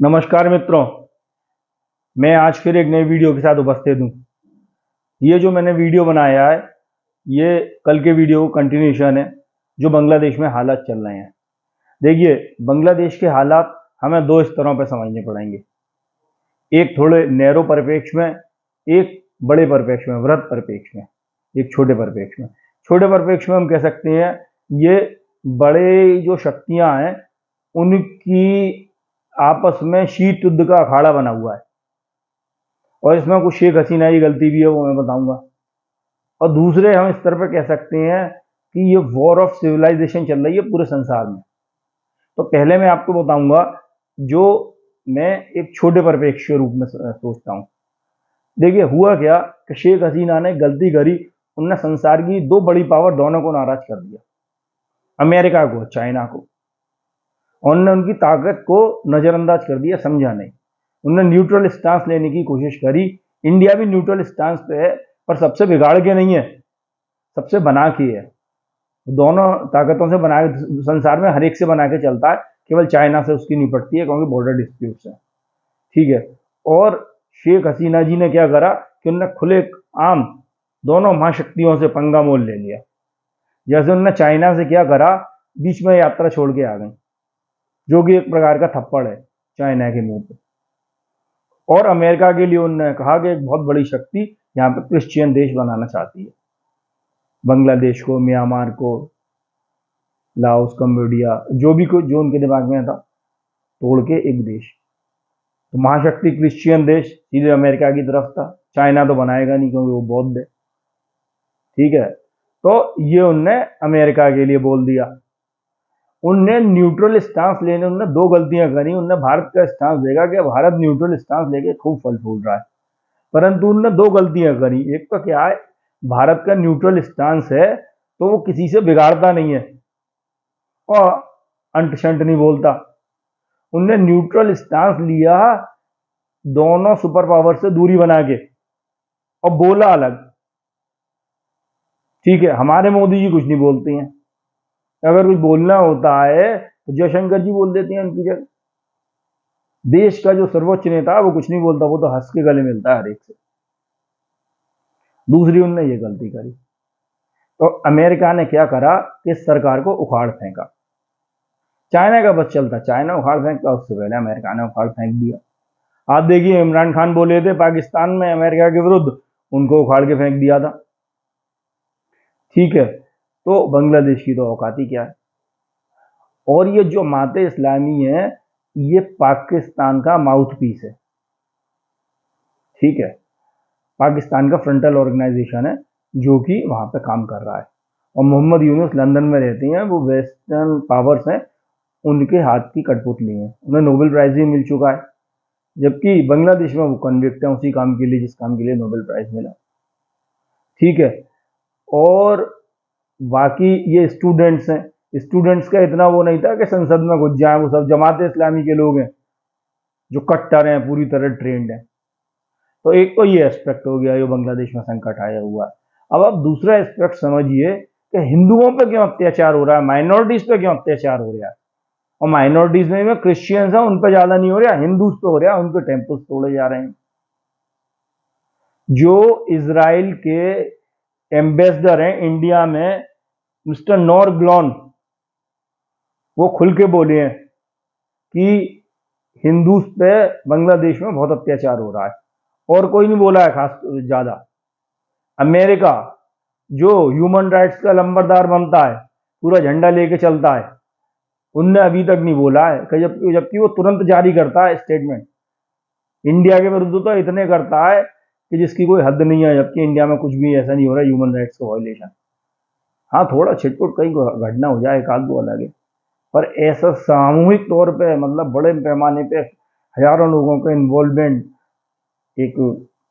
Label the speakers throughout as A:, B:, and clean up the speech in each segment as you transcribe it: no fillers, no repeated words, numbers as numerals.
A: नमस्कार मित्रों, मैं आज फिर एक नई वीडियो के साथ उपस्थित हूँ। ये जो मैंने वीडियो बनाया है, ये कल के वीडियो का कंटिन्यूशन है, जो बांग्लादेश में हालात चल रहे हैं। देखिए, बांग्लादेश के हालात हमें दो स्तरों पर समझने पड़ेंगे। एक थोड़े नैरो परिप्रेक्ष्य में, एक बड़े परिप्रेक्ष्य में, वृहद परिप्रेक्ष्य में, एक छोटे परिप्रेक्ष्य में। छोटे परिप्रेक्ष्य में हम कह सकते हैं ये बड़े जो शक्तियां हैं उनकी आपस में शीत युद्ध का अखाड़ा बना हुआ है, और इसमें कुछ शेख हसीना की गलती भी है, वो मैं बताऊंगा। और दूसरे हम इस तरह पर कह सकते हैं कि ये वॉर ऑफ सिविलाइजेशन चल रही है पूरे संसार में। तो पहले मैं आपको बताऊंगा जो मैं एक छोटे परिप्रेक्ष्य के रूप में सोचता हूँ। देखिए, हुआ क्या कि शेख हसीना ने गलती करी, उनने संसार की दो बड़ी पावर दोनों को नाराज कर दिया, अमेरिका को, चाइना को। उन्होंने उनकी ताकत को नजरअंदाज कर दिया, समझा नहीं। उन्होंने न्यूट्रल स्टांस लेने की कोशिश करी। इंडिया भी न्यूट्रल स्टांस पे है, पर सबसे बिगाड़ के नहीं है, सबसे बना के है। दोनों ताकतों से बना के, संसार में हर एक से बना के चलता है, केवल चाइना से उसकी निपटती है क्योंकि बॉर्डर डिस्प्यूट्स है। ठीक है। और शेख हसीना जी ने क्या करा कि उन्होंने खुले आम दोनों महाशक्तियों से पंगा मोल ले लिया। जैसे उन्होंने चाइना से क्या करा, बीच में यात्रा छोड़ के आ गई, जो कि एक प्रकार का थप्पड़ है चाइना के मुंह पे। और अमेरिका के लिए उन्होंने कहा कि एक बहुत बड़ी शक्ति यहाँ पे क्रिश्चियन देश बनाना चाहती है, बांग्लादेश को, म्यांमार को, लाओस, कंबोडिया, जो भी कुछ जो उनके दिमाग में था, तोड़ के एक देश। तो महाशक्ति क्रिश्चियन देश सीधे अमेरिका की तरफ था। चाइना तो बनाएगा नहीं क्योंकि वो बौद्ध है। ठीक है। तो ये उनने अमेरिका के लिए बोल दिया। उनने न्यूट्रल स्टांस लेने, उनने दो गलतियां करी। उनने भारत का स्टांस देखा कि भारत न्यूट्रल स्टांस लेके खूब फल फूल रहा है, परंतु उनने दो गलतियां करी। एक तो क्या है, भारत का न्यूट्रल स्टांस है तो वो किसी से बिगाड़ता नहीं है और अंट शंट नहीं बोलता। उनने न्यूट्रल स्टांस लिया दोनों सुपर पावर से दूरी बना के, और बोला अलग। ठीक है, हमारे मोदी जी कुछ नहीं बोलते हैं। अगर कुछ बोलना होता है तो जयशंकर जी बोल देते हैं उनकी जगह। देश का जो सर्वोच्च नेता है वो कुछ नहीं बोलता, वो तो हंस के गले मिलता है हर एक से। दूसरी उनने ये गलती करी, तो अमेरिका ने क्या करा कि सरकार को उखाड़ फेंका। चाइना का बस चलता, चाइना उखाड़ फेंकता, उससे पहले अमेरिका ने उखाड़ फेंक दिया। आप देखिए, इमरान खान बोले थे पाकिस्तान में अमेरिका के विरुद्ध, उनको उखाड़ के फेंक दिया था। ठीक है। तो बांग्लादेश की तो औकात ही क्या है। और ये जो जमाते इस्लामी है, ये पाकिस्तान का माउथ पीस है। ठीक है, पाकिस्तान का फ्रंटल ऑर्गेनाइजेशन है जो कि वहां पे काम कर रहा है। और मोहम्मद यूनुस लंदन में रहते हैं, वो वेस्टर्न पावर्स हैं, उनके हाथ की कठपुतली है। उन्हें नोबेल प्राइज भी मिल चुका है, जबकि बांग्लादेश में वो कन्विक्ट है उसी काम के लिए जिस काम के लिए नोबेल प्राइज मिला। ठीक है। और बाकी ये स्टूडेंट्स हैं, स्टूडेंट्स का इतना वो नहीं था कि संसद में घुस जाए, वो सब जमात इस्लामी के लोग हैं जो कट्टर हैं, पूरी तरह ट्रेंड है। तो एक तो ये एस्पेक्ट हो गया, जो बांग्लादेश में संकट आया हुआ है। अब आप दूसरा एस्पेक्ट समझिए कि हिंदुओं पर क्यों अत्याचार हो रहा है, माइनॉरिटीज पे क्यों अत्याचार हो रहा है। और माइनॉरिटीज में क्रिश्चियंस हैं, उन पर ज्यादा नहीं हो रहा, हिंदूज पे हो रहा है, उनके टेम्पल्स तोड़े जा रहे हैं। जो इजराइल के एम्बेसडर हैं इंडिया में, मिस्टर नोर ग्लॉन, वो खुल के बोले हैं कि हिंदूज पे बांग्लादेश में बहुत अत्याचार हो रहा है, और कोई नहीं बोला है खास ज्यादा। अमेरिका, जो ह्यूमन राइट्स का लंबरदार बनता है, पूरा झंडा लेके चलता है, उनने अभी तक नहीं बोला है, जबकि वो तुरंत जारी करता है स्टेटमेंट। इंडिया के विरुद्ध तो इतने करता है कि जिसकी कोई हद नहीं है, जबकि इंडिया में कुछ भी ऐसा नहीं हो रहा ह्यूमन राइट्स का वायलेशन। हाँ, थोड़ा छिटपुट कहीं घटना हो जाए, एक आध दो अलग है, पर ऐसा सामूहिक तौर पे, मतलब बड़े पैमाने पे हजारों लोगों का इन्वॉल्वमेंट एक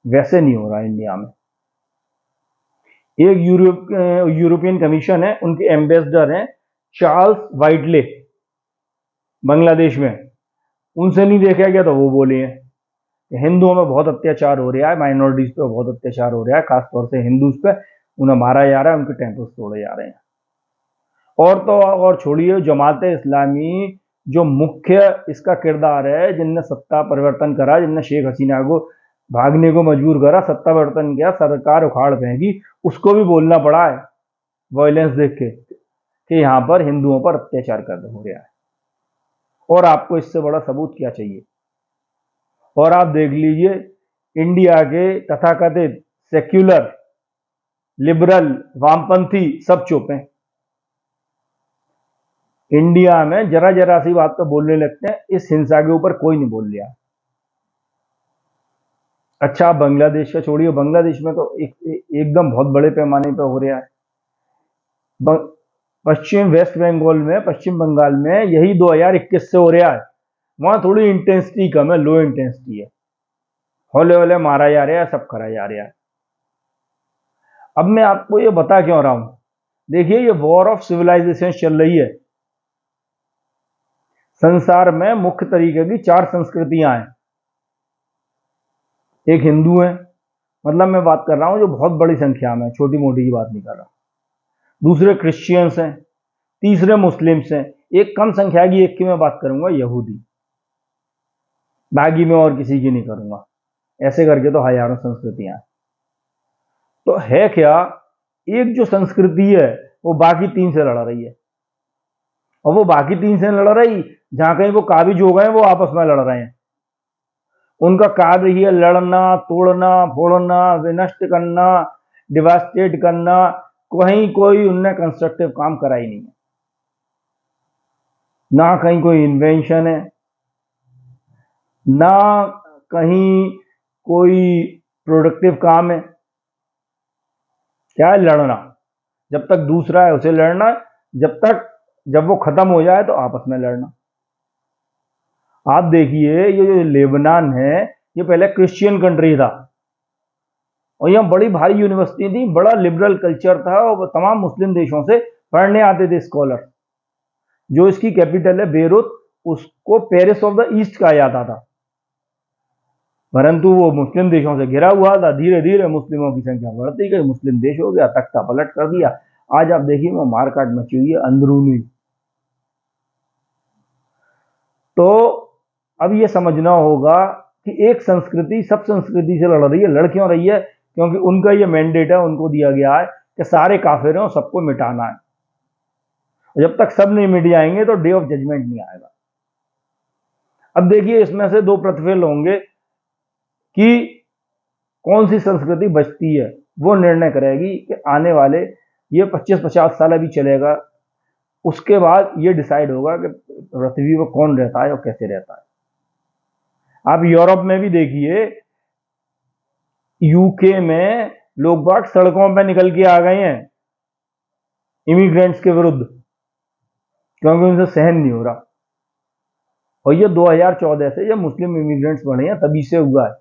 A: वैसे नहीं हो रहा इंडिया में। एक यूरोपियन कमीशन है, उनके एम्बेसडर हैं चार्ल्स वाइटले बांग्लादेश में, उनसे नहीं देखा गया तो वो बोले हैं हिंदुओं में बहुत अत्याचार हो रहा है, माइनॉरिटीज पे बहुत अत्याचार हो रहा है, खासतौर से हिंदूज पे, उन्हें मारा जा रहा है, उनके टेम्पल्स तोड़े जा रहे हैं। और तो और छोड़िए, जमात इस्लामी जो मुख्य इसका किरदार है, जिनने सत्ता परिवर्तन करा, जिनने शेख हसीना को भागने को मजबूर करा, सत्ता परिवर्तन किया, सरकार उखाड़ फेंकी, उसको भी बोलना पड़ा है वायलेंस देख के कि यहाँ पर हिंदुओं पर अत्याचार कर हो रहा है। और आपको इससे बड़ा सबूत क्या चाहिए? और आप देख लीजिए, इंडिया के तथाकथित सेक्युलर, लिबरल, वामपंथी सब चुप हैं। इंडिया में जरा जरा सी बात पर बोलने लगते हैं, इस हिंसा के ऊपर कोई नहीं बोल रहा। अच्छा, आप बांग्लादेश का छोड़िए, बांग्लादेश में तो एकदम बहुत बड़े पैमाने पर हो रहा है। पश्चिम वेस्ट बंगाल में, पश्चिम बंगाल में यही 2021 से हो रहा है। वहां थोड़ी इंटेंसिटी कम है, लो इंटेंसिटी है, हौले हौले मारा जा रहा है, सब करा जा रहा है। अब मैं आपको ये बता क्यों रहा हूं, देखिए ये वॉर ऑफ सिविलाइजेशन चल रही है। संसार में मुख्य तरीके की 4 संस्कृतियां हैं। एक हिंदू है, मतलब मैं बात कर रहा हूं जो बहुत बड़ी संख्या में, छोटी मोटी की बात नहीं कर रहा। दूसरे क्रिश्चियंस हैं, तीसरे मुस्लिम्स हैं, एक कम संख्या की एक की मैं बात करूंगा, यहूदी। बाकी मैं और किसी की नहीं करूंगा। ऐसे करके तो हजारों संस्कृतियां हैं। तो है क्या, एक जो संस्कृति है वो बाकी 3 से लड़ रही है, और वो बाकी 3 से लड़ रही, जहां कहीं वो काबिज हो गए वो आपस में लड़ रहे हैं। उनका कार्य ही है लड़ना, तोड़ना, फोड़ना, विनष्ट करना, डिवास्टेट करना। कहीं कोई उनने कंस्ट्रक्टिव काम करा ही नहीं है, ना कहीं कोई इन्वेंशन है, ना कहीं कोई प्रोडक्टिव काम है। क्या है? लड़ना। जब तक दूसरा है उसे लड़ना, जब वो खत्म हो जाए तो आपस में लड़ना। आप देखिए, ये जो लेबनान है, ये पहले क्रिश्चियन कंट्री था, और यहाँ बड़ी भारी यूनिवर्सिटी थी, बड़ा लिबरल कल्चर था, और तमाम मुस्लिम देशों से पढ़ने आते थे स्कॉलर। जो इसकी कैपिटल है बेरूत, उसको पेरिस ऑफ द ईस्ट कहा जाता था। परंतु वो मुस्लिम देशों से घिरा हुआ था। धीरे धीरे मुस्लिमों की संख्या बढ़ती गई, मुस्लिम देश हो गया, तख्ता पलट कर दिया। आज आप देखिए वो मारकाट मची हुई है अंदरूनी। तो अब ये समझना होगा कि एक संस्कृति सब संस्कृति से लड़ रही है। लड़ क्यों रही है? क्योंकि उनका ये मैंडेट है, उनको दिया गया है कि सारे काफिर हैं, सबको मिटाना है। जब तक सब नहीं मिट जाएंगे तो डे ऑफ जजमेंट नहीं आएगा। अब देखिए, इसमें से 2 प्रतिफल होंगे कि कौन सी संस्कृति बचती है। वो निर्णय करेगी कि आने वाले ये 25-50 साल अभी चलेगा, उसके बाद ये डिसाइड होगा कि पृथ्वी पर कौन रहता है और कैसे रहता है। आप यूरोप में भी देखिए, यूके में लोग बाग सड़कों पर निकल के आ गए हैं इमिग्रेंट्स के विरुद्ध, क्योंकि उनसे सहन नहीं हो रहा। और ये 2014 से जब मुस्लिम इमिग्रेंट्स बढ़े हैं तभी से हुआ है।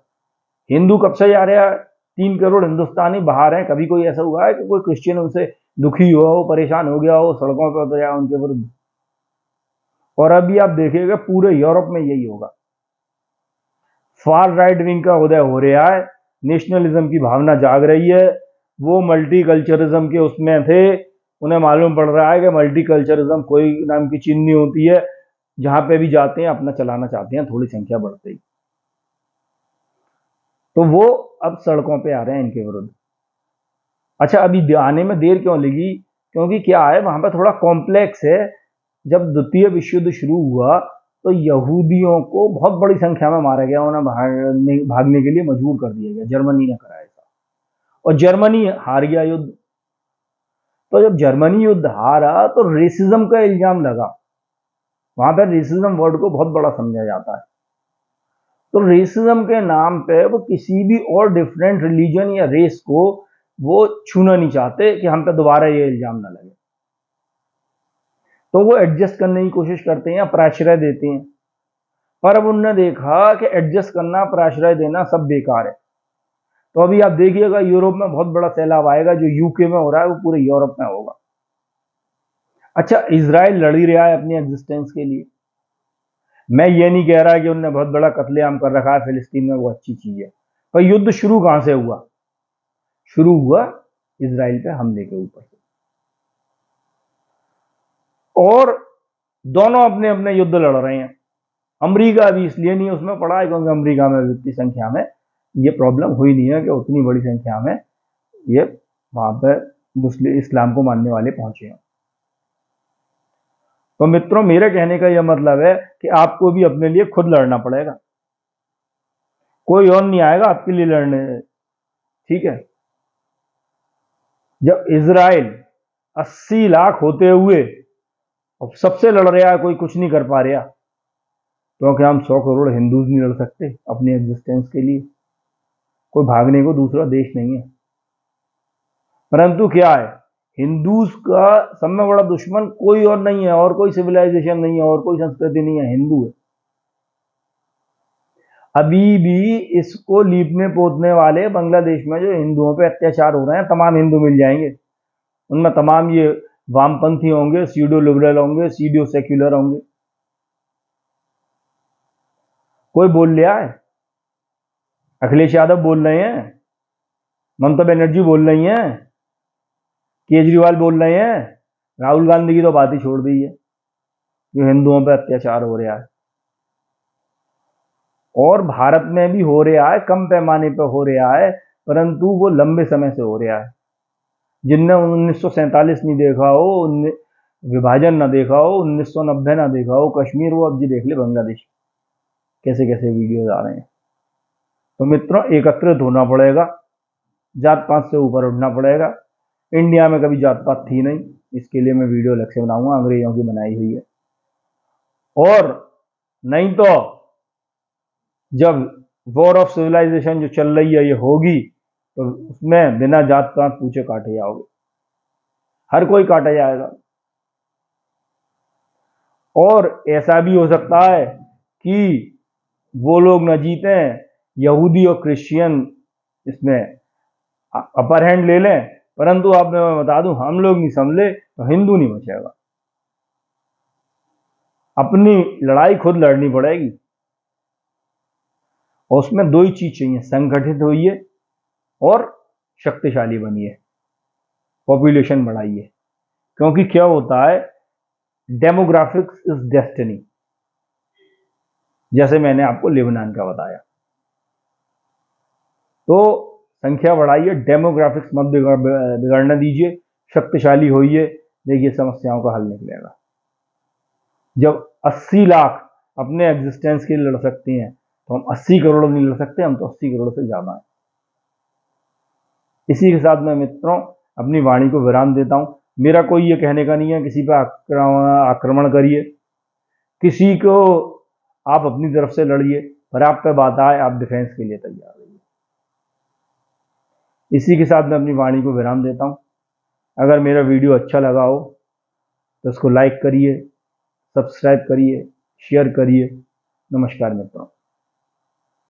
A: हिंदू कब से जा रहा है? 3 करोड़ हिंदुस्तानी बाहर हैं। कभी कोई ऐसा हुआ है कि कोई क्रिश्चियन उनसे दुखी हो, परेशान हो गया हो, सड़कों पर उतर जाए उनके विरुद्ध? और अभी आप देखिएगा पूरे यूरोप में यही होगा। फार राइट विंग का उदय हो रहा है, नेशनलिज्म की भावना जाग रही है। वो मल्टीकल्चरिज्म के उसमें थे, उन्हें मालूम पड़ रहा है कि मल्टीकल्चरिज्म कोई नाम की चीज नहीं होती है। जहां पे भी जाते हैं अपना चलाना चाहते हैं, थोड़ी संख्या बढ़ते ही। तो वो अब सड़कों पे आ रहे हैं इनके विरुद्ध। अच्छा, अभी आने में देर क्यों लगी? क्योंकि क्या है, वहां पर थोड़ा कॉम्प्लेक्स है। जब द्वितीय विश्व युद्ध शुरू हुआ तो यहूदियों को बहुत बड़ी संख्या में मारा गया, उन्हें भागने के लिए मजबूर कर दिया गया। जर्मनी ने कराया था, और जर्मनी हार गया युद्ध। तो जब जर्मनी युद्ध हारा तो रेसिज्म का इल्जाम लगा। वहां पर रेसिज्म वर्ड को बहुत बड़ा समझा जाता है। तो रेसिज्म के नाम पे वो किसी भी और डिफरेंट रिलीजन या रेस को वो छूना नहीं चाहते कि हम पे दोबारा ये इल्जाम ना लगे। तो वो एडजस्ट करने की कोशिश करते हैं, प्राश्रय देते हैं। पर अब उन्होंने देखा कि एडजस्ट करना, प्राश्रय देना सब बेकार है। तो अभी आप देखिएगा यूरोप में बहुत बड़ा सैलाब आएगा। जो यूके में हो रहा है वो पूरे यूरोप में होगा। अच्छा, इजराइल लड़ ही रहा है अपनी एग्जिस्टेंस के लिए। मैं ये नहीं कह रहा कि उन्होंने बहुत बड़ा कत्लेआम कर रखा है फिलिस्तीन में, वो अच्छी चीज है। पर युद्ध शुरू कहां से हुआ? शुरू हुआ इजराइल पे हमले के ऊपर से। और दोनों अपने अपने युद्ध लड़ रहे हैं। अमेरिका अभी इसलिए नहीं उसमें पड़ा है क्योंकि अमेरिका में उतनी संख्या में ये प्रॉब्लम हुई नहीं है कि उतनी बड़ी संख्या में ये वहां पर मुस्लिम इस्लाम को मानने वाले पहुंचे हैं। तो मित्रों, मेरे कहने का यह मतलब है कि आपको भी अपने लिए खुद लड़ना पड़ेगा, कोई और नहीं आएगा आपके लिए लड़ने। ठीक है, जब इजराइल 80 लाख होते हुए अब सबसे लड़ रहा है, कोई कुछ नहीं कर पा रहा, क्योंकि हम 100 करोड़ हिंदूज नहीं लड़ सकते अपनी एग्जिस्टेंस के लिए। कोई भागने को दूसरा देश नहीं है। परंतु क्या है, हिंदूज का सब में बड़ा दुश्मन कोई और नहीं है, और कोई सिविलाइजेशन नहीं है, और कोई संस्कृति नहीं है, हिंदू है। अभी भी इसको लीपने पोतने वाले बांग्लादेश में जो हिंदुओं पे अत्याचार हो रहे हैं, तमाम हिंदू मिल जाएंगे। उनमें तमाम ये वामपंथी होंगे, सीडो लिबरल होंगे, सीडो सेक्युलर होंगे। कोई बोल लिया है? अखिलेश यादव बोल रहे हैं, ममता बनर्जी बोल रही हैं, केजरीवाल बोल रहे हैं, राहुल गांधी की तो बात ही छोड़ दी है। जो हिंदुओं पर अत्याचार हो रहा है और भारत में भी हो रहा है, कम पैमाने पर हो रहा है, परंतु वो लंबे समय से हो रहा है। जिनने 1947 नहीं देखा हो, विभाजन ना देखा हो, 1990 ना देखा हो कश्मीर, वो अब जी देख ले बांग्लादेश कैसे कैसे वीडियोज आ रहे हैं। तो मित्रों, एकत्रित होना पड़ेगा, जात पात से ऊपर उठना पड़ेगा। इंडिया में कभी जात पात थी नहीं, इसके लिए मैं वीडियो अलग से बनाऊंगा, अंग्रेजों की बनाई हुई है। और नहीं तो जब वॉर ऑफ सिविलाइजेशन जो चल रही है ये होगी, तो उसमें बिना जात पात पूछे काटे जाओगे, हर कोई काटा जाएगा। और ऐसा भी हो सकता है कि वो लोग न जीते, यहूदी और क्रिश्चियन इसमें अपर हैंड ले लें, परंतु आप मैं बता दूं, हम लोग नहीं संभले तो हिंदू नहीं बचेगा। अपनी लड़ाई खुद लड़नी पड़ेगी, और उसमें दो ही चीज चाहिए, संगठित होइए और शक्तिशाली बनिए, पॉपुलेशन बढ़ाइए। क्योंकि क्या होता है, डेमोग्राफिक्स इज डेस्टिनी, जैसे मैंने आपको लेबनान का बताया। तो संख्या बढ़ाइए, डेमोग्राफिक्स मत बिगड़ने दीजिए, शक्तिशाली होइए, देखिए समस्याओं का हल निकलेगा। जब 80 लाख अपने एग्जिस्टेंस के लिए लड़ सकती हैं, तो हम 80 करोड़ नहीं लड़ सकते, हम तो 80 करोड़ से ज्यादा हैं। इसी के साथ मैं मित्रों अपनी वाणी को विराम देता हूं। मेरा कोई ये कहने का नहीं है किसी पर आक्रमण करिए, किसी को आप अपनी तरफ से लड़िए, पर आप पे बात आए आप डिफेंस के लिए तैयार रहिए। इसी के साथ मैं अपनी वाणी को विराम देता हूं। अगर मेरा वीडियो अच्छा लगा हो तो इसको लाइक करिए, सब्सक्राइब करिए, शेयर करिए। नमस्कार मित्रों।